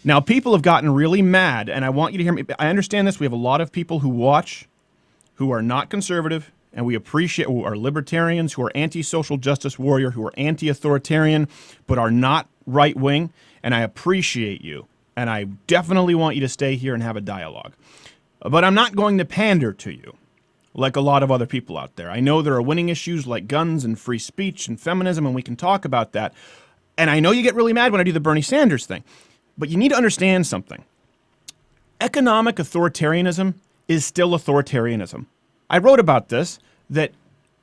Now, people have gotten really mad, and I want you to hear me. I understand this. We have a lot of people who watch who are not conservative, and we appreciate, who are libertarians, who are anti-social justice warrior, who are anti-authoritarian, but are not right-wing, and I appreciate you, and I definitely want you to stay here and have a dialogue. But I'm not going to pander to you like a lot of other people out there. I know there are winning issues like guns and free speech and feminism, and we can talk about that. And I know you get really mad when I do the Bernie Sanders thing. But you need to understand something. Economic authoritarianism is still authoritarianism. I wrote about this, that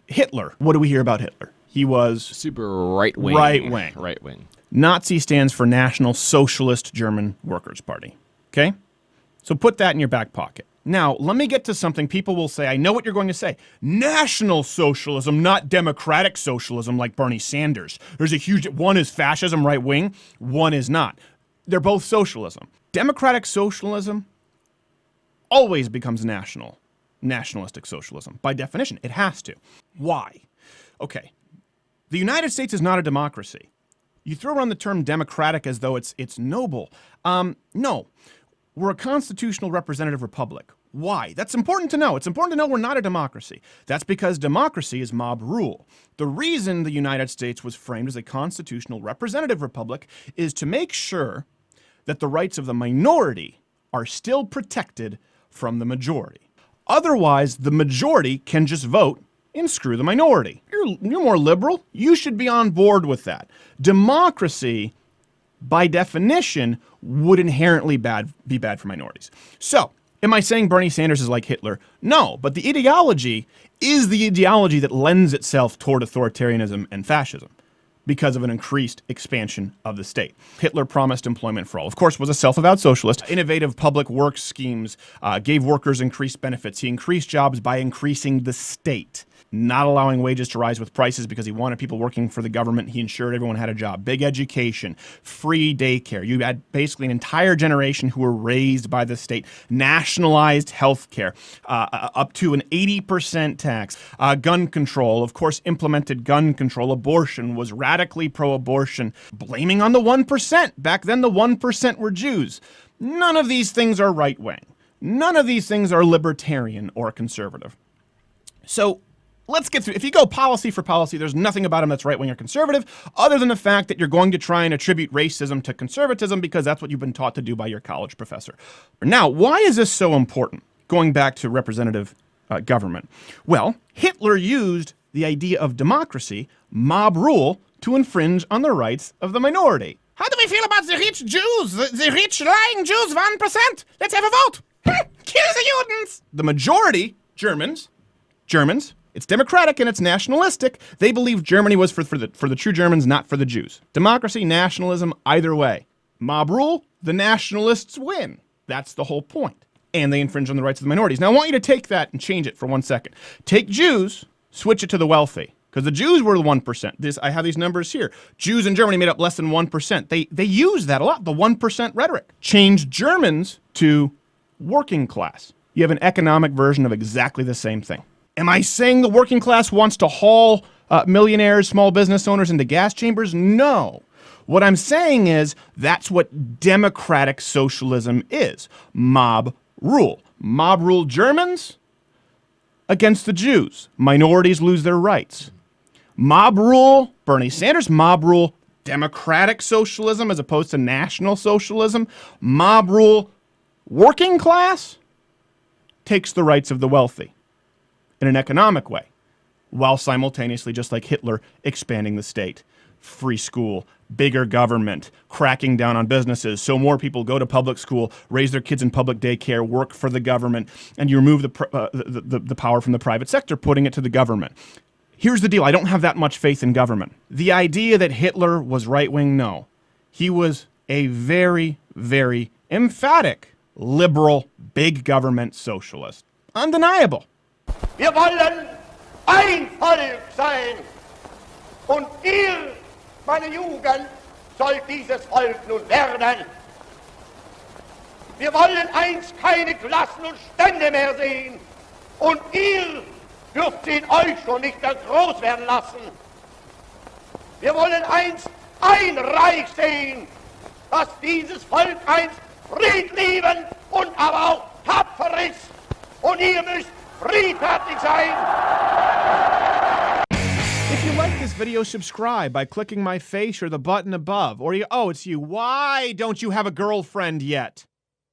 Hitler, what do we hear about Hitler? He was super right-wing. Right-wing. Right-wing. Nazi stands for National Socialist German Workers' Party. Okay? So put that in your back pocket. Now, let me get to something people will say. I know what you're going to say. National socialism, not democratic socialism like Bernie Sanders. There's a huge, one is fascism, right-wing, one is not. They're both socialism. Democratic socialism always becomes nationalistic socialism. By definition, it has to. Why? Okay. The United States is not a democracy. You throw around the term democratic as though it's noble. No. We're a constitutional representative republic. Why? That's important to know. It's important to know we're not a democracy. That's because democracy is mob rule. The reason the United States was framed as a constitutional representative republic is to make sure that the rights of the minority are still protected from the majority. Otherwise, the majority can just vote and screw the minority. You're more liberal. You should be on board with that. Democracy, by definition, would inherently be bad for minorities. So, am I saying Bernie Sanders is like Hitler? No, but the ideology is the ideology that lends itself toward authoritarianism and fascism because of an increased expansion of the state. Hitler promised employment for all. Of course, was a self-avowed socialist. Innovative public works schemes, gave workers increased benefits. He increased jobs by increasing the state, not allowing wages to rise with prices because he wanted people working for the government. He ensured everyone had a job. Big education, free daycare. You had basically an entire generation who were raised by the state. Nationalized health care, up to an 80% tax. Gun control, of course, implemented gun control. Abortion, was radically pro-abortion, blaming on the 1%. Back then, the 1% were Jews. None of these things are right-wing. None of these things are libertarian or conservative. So, let's get through. If you go policy for policy, there's nothing about him that's right-wing or conservative, other than the fact that you're going to try and attribute racism to conservatism because that's what you've been taught to do by your college professor. Now, why is this so important, going back to representative government? Well, Hitler used the idea of democracy, mob rule, to infringe on the rights of the minority. How do we feel about the rich Jews? The rich lying Jews, 1%? Let's have a vote. Kill the Judens. The majority, Germans, it's democratic and it's nationalistic. They believe Germany was for the true Germans, not for the Jews. Democracy, nationalism, either way. Mob rule, the nationalists win. That's the whole point. And they infringe on the rights of the minorities. Now, I want you to take that and change it for 1 second. Take Jews, switch it to the wealthy. Because the Jews were the 1%. I have these numbers here. Jews in Germany made up less than 1%. They use that a lot, the 1% rhetoric. Change Germans to working class. You have an economic version of exactly the same thing. Am I saying the working class wants to haul millionaires, small business owners into gas chambers? No. What I'm saying is that's what democratic socialism is. Mob rule. Mob rule Germans against the Jews. Minorities lose their rights. Mob rule, Bernie Sanders. Mob rule, democratic socialism as opposed to national socialism. Mob rule, working class takes the rights of the wealthy in an economic way, while simultaneously, just like Hitler, expanding the state. Free school, bigger government, cracking down on businesses so more people go to public school, raise their kids in public daycare, work for the government, and you remove the power from the private sector, putting it to the government. Here's the deal. I don't have that much faith in government. The idea that Hitler was right-wing, no. He was a very, very emphatic liberal, big government socialist. Undeniable. Wir wollen ein Volk sein. Und ihr, meine Jugend, sollt dieses Volk nun werden. Wir wollen einst keine Klassen und Stände mehr sehen. Und ihr dürft sie in euch schon nicht mehr groß werden lassen. Wir wollen einst ein Reich sehen, dass dieses Volk einst friedliebend und aber auch tapfer ist. Und ihr müsst friedfertig sein. If you like this video, subscribe by clicking my face or the button above. Or it's you. Why don't you have a girlfriend yet?